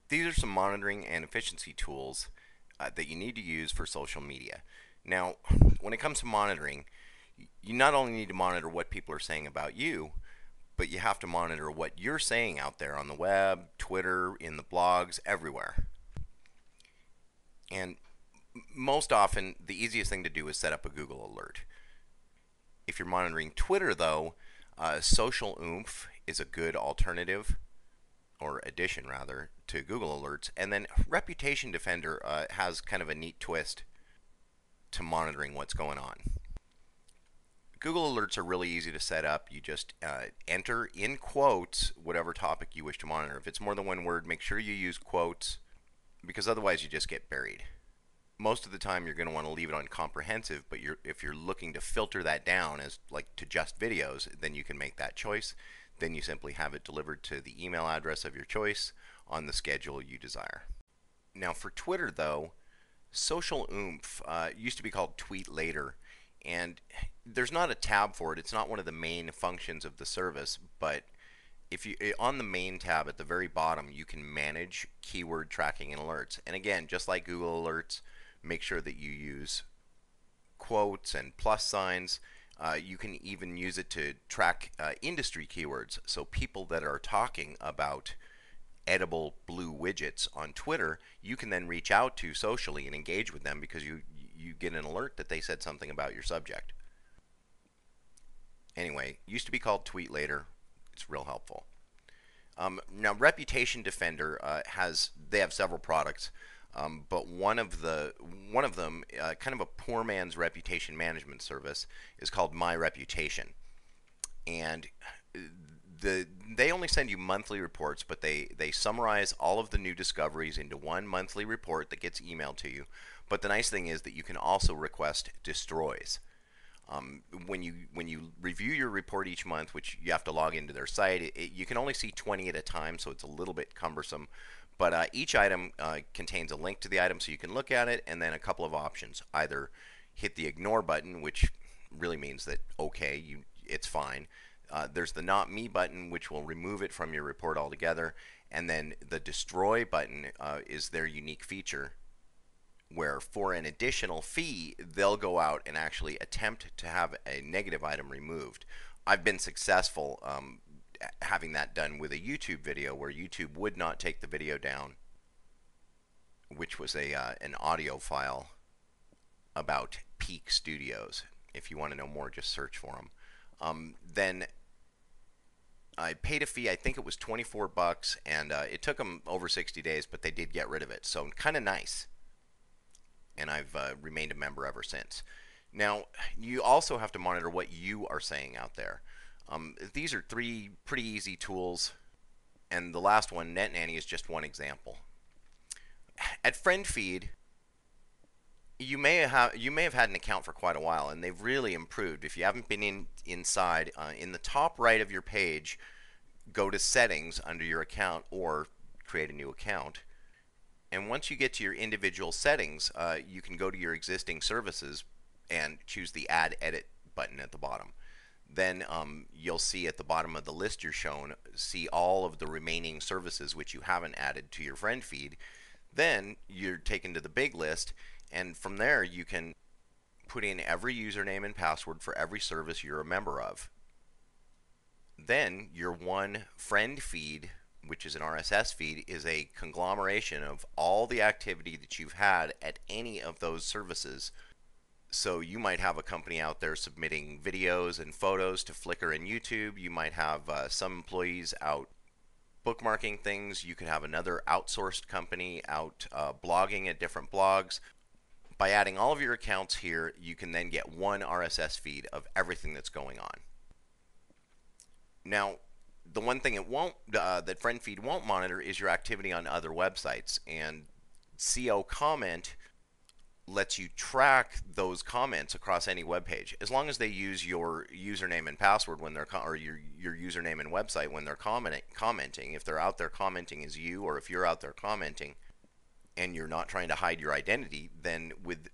These are some monitoring and efficiency tools that you need to use for social media. Now, when it comes to monitoring, you not only need to monitor what people are saying about you, but you have to monitor what you're saying out there on the web, Twitter, in the blogs, everywhere. And most often, the easiest thing to do is set up a Google alert. If you're monitoring Twitter, though, Social Oomph is a good alternative, or addition rather, to Google Alerts. And then Reputation Defender has kind of a neat twist to monitoring what's going on. Google Alerts are really easy to set up. You just enter in quotes whatever topic you wish to monitor. If it's more than one word, make sure you use quotes because otherwise you just get buried. Most of the time you're going to want to leave it on comprehensive, but if you're looking to filter that down as like to just videos, then you can make that choice. Then you simply have it delivered to the email address of your choice on the schedule you desire. Now for Twitter though, Social Oomph used to be called Tweet Later, and there's not a tab for it. It's not one of the main functions of the service, but if you on the main tab at the very bottom, you can manage keyword tracking and alerts. And again, just like Google Alerts, make sure that you use quotes and plus signs. You can even use it to track industry keywords. So people that are talking about edible blue widgets on Twitter, you can then reach out to socially and engage with them because you get an alert that they said something about your subject. Anyway, used to be called Tweet Later. It's real helpful. Now, Reputation Defender they have several products, but one of them, kind of a poor man's reputation management service, is called My Reputation, and they only send you monthly reports, but they summarize all of the new discoveries into one monthly report that gets emailed to you. But the nice thing is that you can also request destroys. When you review your report each month, which you have to log into their site, you can only see 20 at a time, so it's a little bit cumbersome. But each item contains a link to the item so you can look at it, and then a couple of options. Either hit the ignore button, which really means that okay, it's fine. There's the not me button, which will remove it from your report altogether, and then the destroy button is their unique feature, where for an additional fee, they'll go out and actually attempt to have a negative item removed. I've been successful having that done with a YouTube video where YouTube would not take the video down, which was an audio file about Peak Studios. If you want to know more, just search for them. Then I paid a fee. I think it was 24 bucks, and it took them over 60 days, but they did get rid of it. So kind of nice. And I've remained a member ever since. Now, you also have to monitor what you are saying out there. These are three pretty easy tools, and the last one, NetNanny, is just one example. At FriendFeed, you may have had an account for quite a while, and they've really improved. If you haven't been inside, in the top right of your page, go to Settings under your account or create a new account. And once you get to your individual settings, you can go to your existing services and choose the Add Edit button at the bottom. Then you'll see at the bottom of the list you're shown, see all of the remaining services which you haven't added to your friend feed. Then you're taken to the big list, and from there you can put in every username and password for every service you're a member of. Then your one friend feed, which is an RSS feed, is a conglomeration of all the activity that you've had at any of those services. So you might have a company out there submitting videos and photos to Flickr and YouTube. You might have some employees out bookmarking things. You could have another outsourced company out blogging at different blogs. By adding all of your accounts here, you can then get one RSS feed of everything that's going on. Now, the one thing that FriendFeed won't monitor is your activity on other websites, and CO Comment lets you track those comments across any web page as long as they use your username and password when they're or your username and website when they're commenting. If they're out there commenting as you, or if you're out there commenting and you're not trying to hide your identity, then with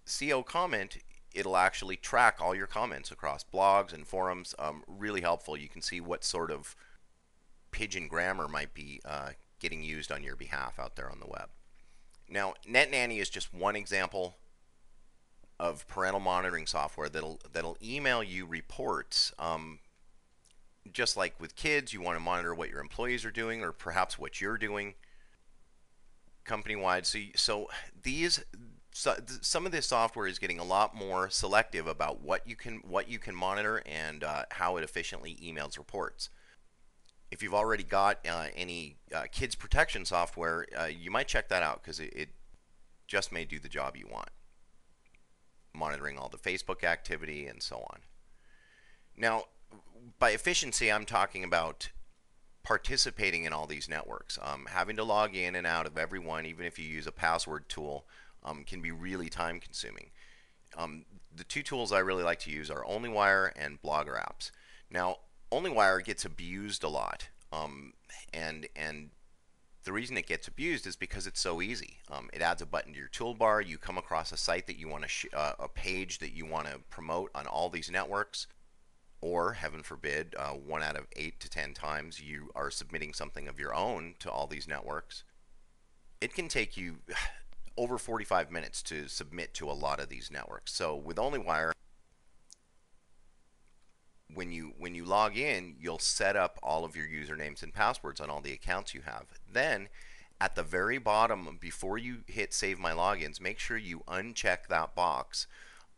CO Comment, it'll actually track all your comments across blogs and forums. Really helpful. You can see what sort of pigeon grammar might be getting used on your behalf out there on the web. Now, NetNanny is just one example of parental monitoring software that'll email you reports. Just like with kids, you want to monitor what your employees are doing, or perhaps what you're doing company-wide. So some of this software is getting a lot more selective about what you can monitor and how it efficiently emails reports. If you've already got any kids protection software, you might check that out, because it just may do the job you want, monitoring all the Facebook activity and so on. Now, by efficiency, I'm talking about participating in all these networks. Having to log in and out of every one, even if you use a password tool, can be really time consuming. The two tools I really like to use are OnlyWire and Blogger Apps. Now, OnlyWire gets abused a lot, and the reason it gets abused is because it's so easy. It adds a button to your toolbar. You come across a site that you want to a page that you want to promote on all these networks, or heaven forbid, 1 out of 8 to 10 times you are submitting something of your own to all these networks. It can take you over 45 minutes to submit to a lot of these networks. So with OnlyWire, when you log in, you'll set up all of your usernames and passwords on all the accounts you have. Then at the very bottom, before you hit Save My Logins, make sure you uncheck that box.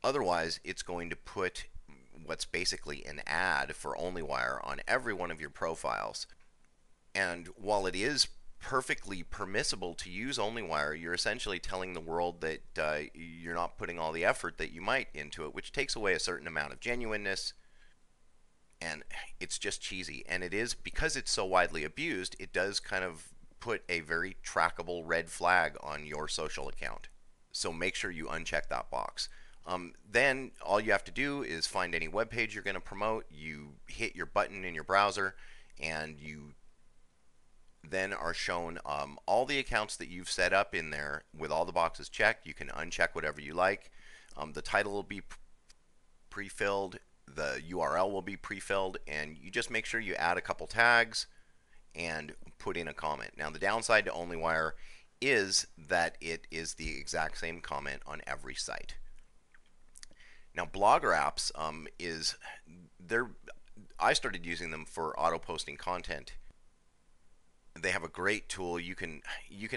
Otherwise, it's going to put what's basically an ad for OnlyWire on every one of your profiles. And while it is perfectly permissible to use OnlyWire, you're essentially telling the world that you're not putting all the effort that you might into it, which takes away a certain amount of genuineness, and it's just cheesy. And it is, because it's so widely abused, it does kind of put a very trackable red flag on your social account. So make sure you uncheck that box. Then all you have to do is find any web page you're going to promote, you hit your button in your browser, and you then are shown all the accounts that you've set up in there with all the boxes checked. You can uncheck whatever you like. The title will be pre-filled, the URL will be pre-filled, and you just make sure you add a couple tags and put in a comment. Now, the downside to OnlyWire is that it is the exact same comment on every site. Now, Blogger Apps I started using them for auto posting content. They have a great tool. You can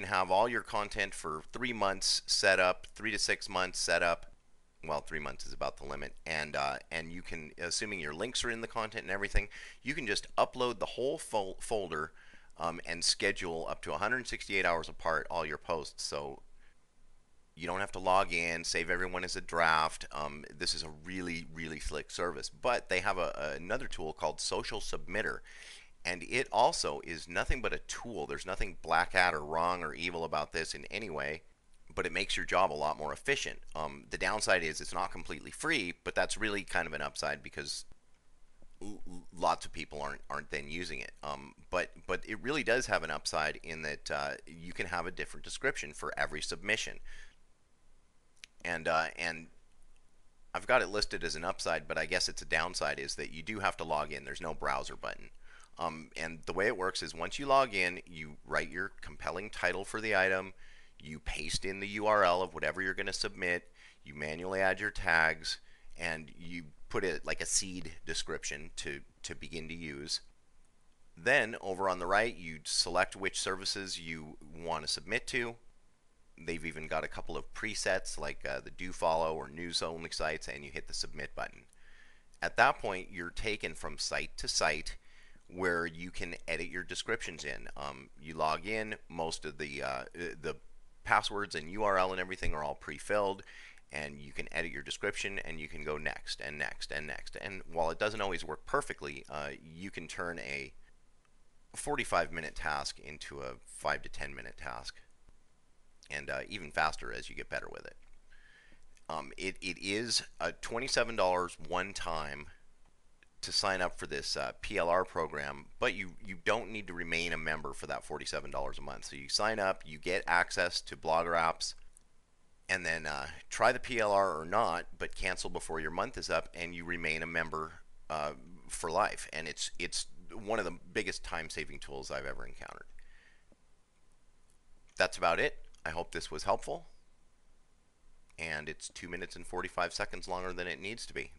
have all your content for 3 months set up, 3 to 6 months set up. Well, 3 months is about the limit, and you can, assuming your links are in the content and everything, you can just upload the whole folder and schedule up to 168 hours apart all your posts. So you don't have to log in, save everyone as a draft. This is a really, really slick service. But they have another tool called Social Submitter, and it also is nothing but a tool. There's nothing black hat or wrong or evil about this in any way, but it makes your job a lot more efficient. The downside is it's not completely free, but that's really kind of an upside, because lots of people aren't then using it. But it really does have an upside in that you can have a different description for every submission. And I've got it listed as an upside, but I guess it's a downside, is that you do have to log in. There's no browser button. And the way it works is, once you log in, you write your compelling title for the item, you paste in the URL of whatever you're going to submit, you manually add your tags, and you put it like a seed description to begin to use. Then over on the right, you select which services you want to submit to. They've even got a couple of presets like the do follow or news only sites, and you hit the submit button. At that point, you're taken from site to site where you can edit your descriptions in. You log in, most of the passwords and URL and everything are all pre-filled, and you can edit your description, and you can go next and next and next. And while it doesn't always work perfectly, you can turn a 45-minute task into a 5 to 10-minute task, and even faster as you get better with it. It is $27 one time to sign up for this PLR program, but you don't need to remain a member for that $47 a month. So you sign up, you get access to Blogger Apps, and then try the PLR or not, but cancel before your month is up, and you remain a member for life. And it's one of the biggest time-saving tools I've ever encountered. that's about it. I hope this was helpful. And it's 2 minutes and 45 seconds longer than it needs to be.